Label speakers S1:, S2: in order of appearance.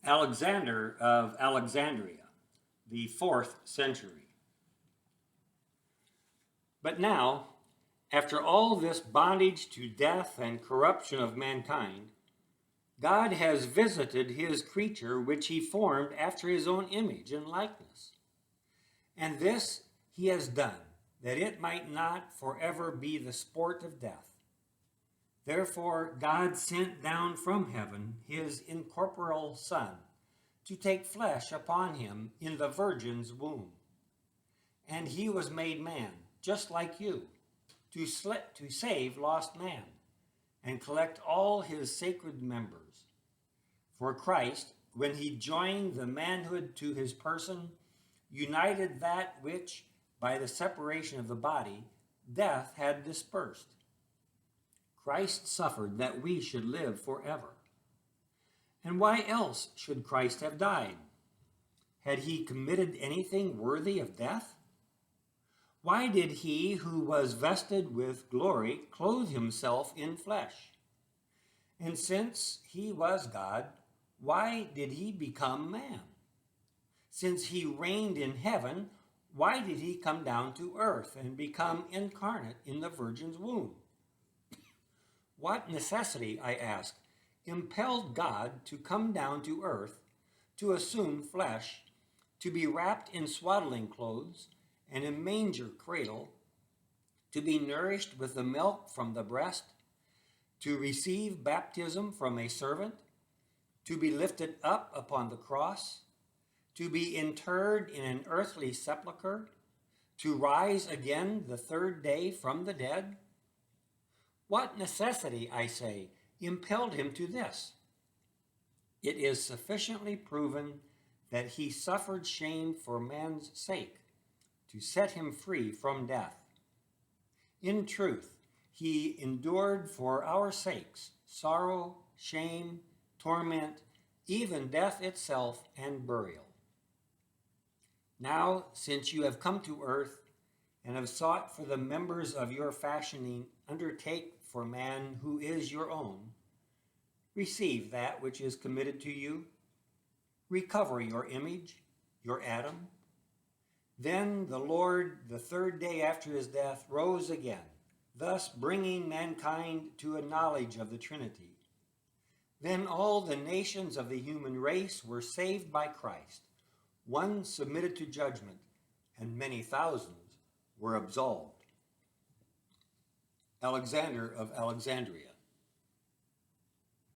S1: Alexander of Alexandria, the 4th century. But now, after all this bondage to death and corruption of mankind, God has visited his creature which he formed after his own image and likeness. And this he has done, that it might not forever be the sport of death. Therefore God sent down from heaven his incorporeal Son, to take flesh upon him in the Virgin's womb. And he was made man, just like you, to save lost man, and collect all his sacred members. For Christ, when he joined the manhood to his person, united that which, by the separation of the body, death had dispersed. Christ suffered that we should live forever. And why else should Christ have died? Had he committed anything worthy of death? Why did he who was vested with glory clothe himself in flesh? And since he was God, why did he become man? Since he reigned in heaven, why did he come down to earth and become incarnate in the Virgin's womb? What necessity, I ask, impelled God to come down to earth, to assume flesh, to be wrapped in swaddling clothes and a manger cradle, to be nourished with the milk from the breast, to receive baptism from a servant, to be lifted up upon the cross, to be interred in an earthly sepulchre, to rise again the 3rd day from the dead? What necessity, I say, impelled him to this? It is sufficiently proven that he suffered shame for man's sake, to set him free from death. In truth, he endured for our sakes sorrow, shame, torment, even death itself, and burial. Now, since you have come to earth and have sought for the members of your fashioning, undertake for man who is your own, receive that which is committed to you, recover your image, your Adam. Then the Lord, the 3rd day after his death, rose again, thus bringing mankind to a knowledge of the Trinity. Then all the nations of the human race were saved by Christ, one submitted to judgment, and many thousands were absolved. Alexander of Alexandria.